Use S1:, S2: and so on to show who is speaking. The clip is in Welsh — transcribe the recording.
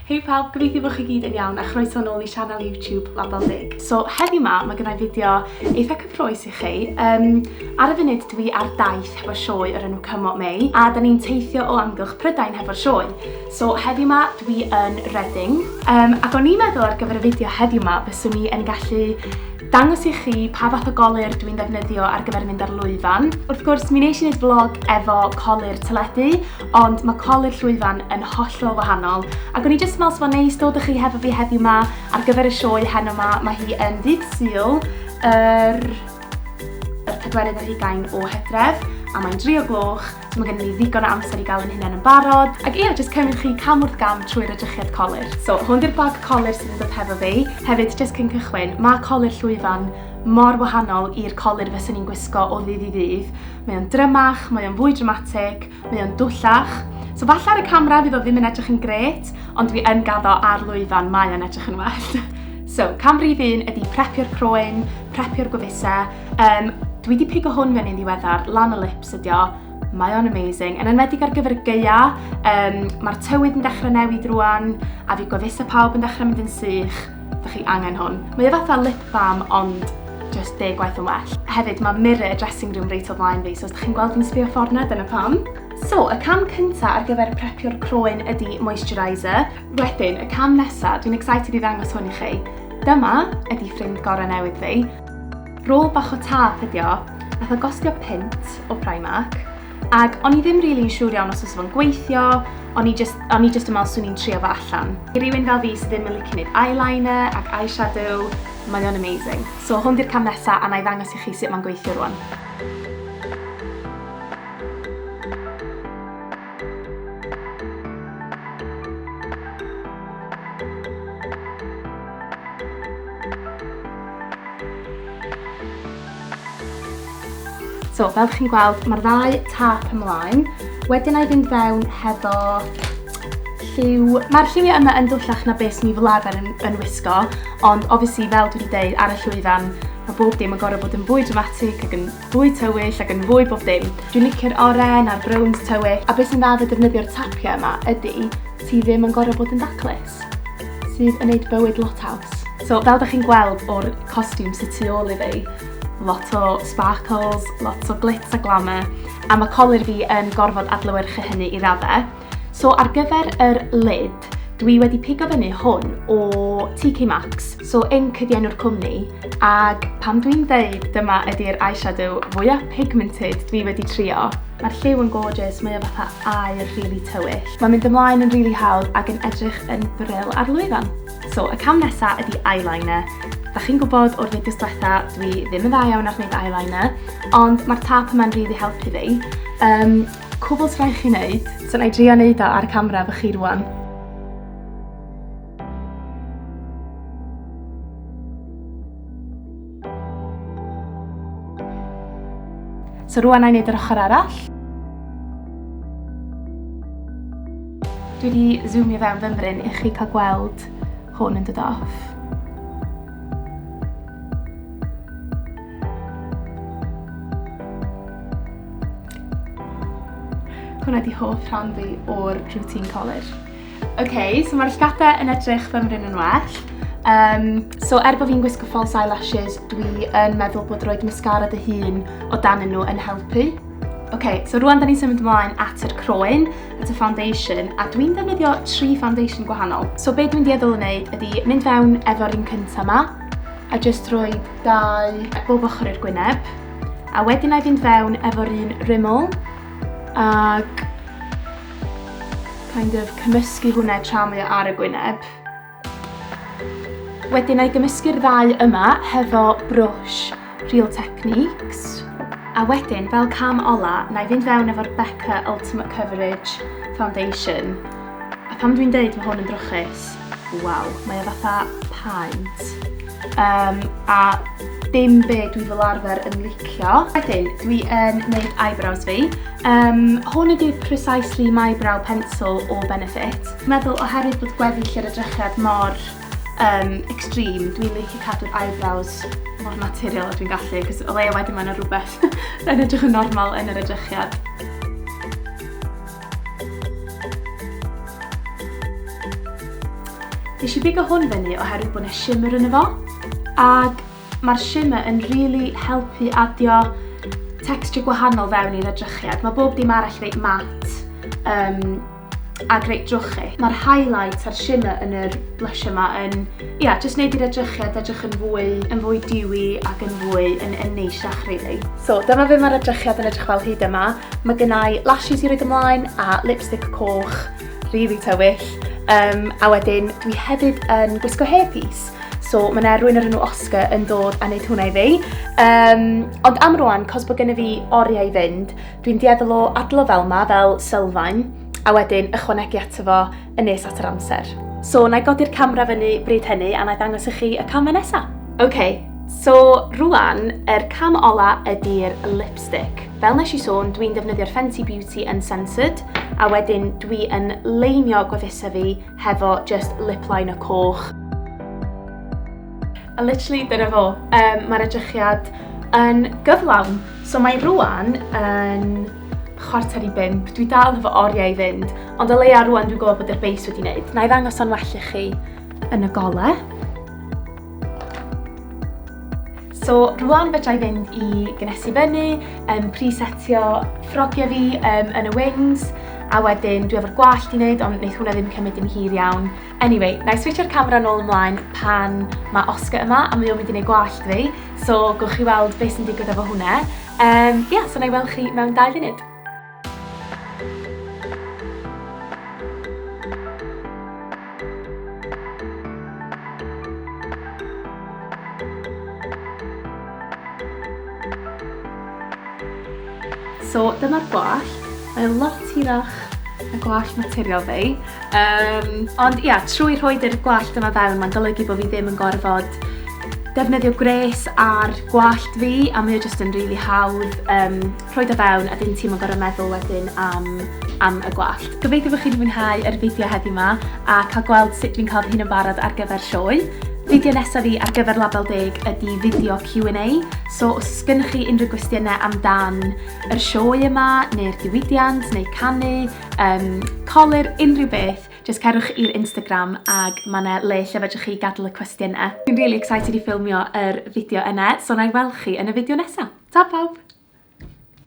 S1: Hei pawb, gobeithio bod chi gyd yn iawn a chroeso nôl I sianel YouTube Label Deg. So heddiw ma, mae gennau fideo eitha cyffrous I chi. Ar y funud dwi ar daith hefo sioe o'r enw Cymru Mei a da ni'n teithio o amgylch Prydain hefo'r sioe. So heddiw ma dwi yn Reading. Ac o'n i'n meddwl ar gyfer y fideo heddiw ma byswn ni yn gallu dangos I chi pa fath o golur dwi'n defnyddio ar gyfer mynd ar llwyfan. Wrth gwrs, mi wnes I wneud vlog efo colur teledu, ond mae colur llwyfan yn hollol wahanol. Ac o'n I jyst meddwl fo'n neis dod â chi hefo fi heddiw ma ar gyfer y sioe heno ma. Mae hi yn ddydd Sul, yr 24 o Hydref, a mae'n 3 o gloch, so mae gennym ni ddigon o amser I gael yn hynny yn barod. Ac ie, jyst cymryd chi cam wrth gam trwy'r edrychiad colur. So, hwn di'r bag colur sydd yn dod hefo fi. Hefyd, jyst cyn cychwyn, mae colur llwyfan mor wahanol i'r colur fyswn ni'n gwisgo o ddydd I ddydd. Mae o'n drymach, mae o'n fwy dramatig, mae o'n dwllach. So, falle ar y camera fydd o ddim yn edrych yn gret, ond dwi yn gaddo ar llwyfan, mae o'n edrych yn well. So, cam rhif 1 ydi prepio'r croen, prepio'r gwefusau. Dwi wedi pigo hwn fewn i'n ddiweddar, lan y lips ydi o. Mae o'n amazing. Yn enwedig ar gyfer y gaea, mae'r tywydd yn dechrau newid rwan, a fi gwefusau pawb yn dechrau mynd yn sych. Da chi angen hwn. Mae o fatha lip balm, ond just 10 gwaith yn well. Hefyd, mae mirror dressing room reit o flaen fi, so os da chi'n gweld fi'n sbio ffordd na, dyna pam. So, y cam cynta ar gyfer prepio'r croen ydi moisturiser. Wedyn, y cam nesaf, dwi'n excited I ddangos hwn I chi. Dyma ydi ffrind gorau newydd fi. Rôl bach o tap ydi o, nath o gostio pint o Primark, ac o'n I ddim rili'n siŵr iawn os oes fo'n gweithio, o'n I just yn meddwl swn i'n trio fo allan. I rywun fel fi sydd ddim yn licio wneud eyeliner ac eyeshadow, mae o'n amazing. So hwn di'r cam nesa a na I ddangos I chi sut mae'n gweithio rwan. So, fel chi'n gweld, mae'r ddau tap ymlaen. Wedyn I fynd fewn hefo lliw. Mae'r lliwiau yma yn dwllach na beth ni fel arfer yn wisgo, ond obviously fel dwi wedi dweud ar y llwyfan, mae bob dim yn gorfod bod yn fwy dramatig ac yn fwy tywyll ac yn fwy bob dim. Dwi'n licio'r oren a'r browns tywyll, a beth sy'n dda fe defnyddio'r tapiau yma ydy ti ddim yn gorfod bod yn daclus, sydd yn gwneud bywyd lot haws. So, fel da chi'n gweld o'r costiwm sydd tu ôl I fi, lot o sparkles, lot o glitz a glamour, a mae colur fi yn gorfod adlewyrchu hynny I raddau. So ar gyfer yr lid, dwi wedi pigo fyny hwn o TK Maxx, so ink ydi enw'r cwmni, ac pam dwi'n deud dyma ydi'r eyeshadow fwyaf pigmented dwi wedi trio. Mae'r lliw yn gorgeous, mae o fatha aer rili tywyll. Mae'n mynd ymlaen yn rili hawdd ac yn edrych yn bryl ar lwyfan. So y cam nesaf ydi eyeliner. Da chi'n gwybod o'r fideos diwetha, dwi ddim yn dda iawn ar wneud eyeliner, ond mae'r tap yma'n rili helpu fi. Cwbl sy'n rhaid chi wneud, so na I drio wneud o ar y camera efo chi rwan. So rwan na I wneud yr ochr arall. Dwi wedi zoomio fewn fymryn I chi cael gweld hwn yn dod off. Hwna di hoff rhan fi o'r routine colur. So mae'r llgada yn edrych fymryn yn well. So bod fi'n gwisgo false eyelashes, dwi yn meddwl bod roed mascara dy hun o dan nhw yn helpu. So rwan da ni'n symud ymlaen at yr croen, at y foundation, a dwi'n defnyddio 3 foundation gwahanol. So be dwi'n dieddol yn gwneud ydy mynd fewn efo'r un cynta yma, a just rhoi 2 bob ochr i'r gwyneb, a wedyn I fynd fewn efo'r un riml, ac kind of cymysgu hwnna tra mae o ar y gwyneb. Wedyn I gymysgu'r 2 yma hefo brush Real Techniques. A wedyn, fel cam ola, na I fynd fewn efo'r Becca Ultimate Coverage Foundation. A pam dwi'n deud mae hwn yn drwchus, waw, mae o fatha paent. A dim be dwi fel arfer yn licio. Wedyn, dwi yn gwneud eyebrows fi. Hwn ydy Precisely My Brow Pencil o Benefit. Dwi'n meddwl oherwydd bod gweddill yr edrychiad mor extreme, dwi'n licio cadw'r eyebrows mor naturiol a dwi'n gallu, cos o leia wedyn mae'n rhywbeth yn edrych yn normal yn yr edrychiad. Nes I bigo hwn fyny oherwydd bod yna shimmer yn efo, ac mae'r shimmer yn really helpu adio texture gwahanol fewn i'r edrychiad. Mae bob dim arall reit mat ac reit drwchu. Mae'r highlight a'r shimmer yn yr blush yma yn, jyst wneud i'r edrychiad edrych yn fwy dewy ac yn fwy yn neisiach, really. So, dyma fe mae'r edrychiad yn edrych fel hyd yma. Mae gennau lashes i roed ymlaen a lipstick coch, really tywyll. A wedyn, dwi hefyd yn gwisgo hairpiece. So, mae yna rhywun ar enw Oscar yn dod a wneud hwnna i fi. Ond am rwan, cos bod gennym fi oriau i fynd, dwi'n dueddol o adlo fel yma, fel sylfaen, a wedyn ychwanegu ato fo yn nes at yr amser. So, na i godi'r camera fyny bryd hynny a na i ddangos i chi y cam nesa. OK, so rwan, cam ola ydy'r lipstick. Fel nes I sôn, dwi'n defnyddio'r Fenty Beauty Uncensored, a wedyn dwi yn leinio gwefusau fi hefo just lip liner coch. A literally, dyna fo. Mae'r edrychiad yn gyflawn. So mae rwan yn 4:45. Dwi dal efo oriau i fynd, ond o leia rwan dwi'n gwybod bod yr beis wedi wneud. Na i ddangos o'n well i chi yn y gole. So rwan fedra I fynd I gynesu fyny, presetio ffrogiau fi yn y wings, a wedyn dwi efo'r gwallt I wneud, ond wneith hwnna ddim cymryd yn hir iawn. Anyway, na I switcho'r camera nôl ymlaen pan mae Oscar yma, a mae o'n mynd I wneud gwallt fi, so gwch chi weld beth sy'n digwydd efo hwnna. So na I weld chi mewn 2 funud. So, dyma'r gwallt. Mae'n lot hirach y gwallt naturiol fi. Ond trwy rhoi'r gwallt yma fewn, mae'n golygu bod fi ddim yn gorfod defnyddio gres ar gwallt fi, a mae o jyst yn rili hawdd rhoi o fewn, a ddim ti'n gorfod meddwl wedyn am y gwallt. Gobeithio bod chi wedi mwynhau yr fideo heddiw yma, a cael gweld sut dwi'n cael fy hun yn barod ar gyfer sioe. Fideo nesaf fi ar gyfer Label Deg ydy fideo Q&A, so os gynnych chi unrhyw gwestiynau amdan yr sioe yma, neu'r diwydiant, neu canu, colur, unrhyw beth, jyst cerwch i'r Instagram ag mae yna le lle fedrwch chi gadael y cwestiynau. Dwi'n really excited I ffilmio yr fideo yna, so na I weld chi yn y fideo nesaf. Ta pawb!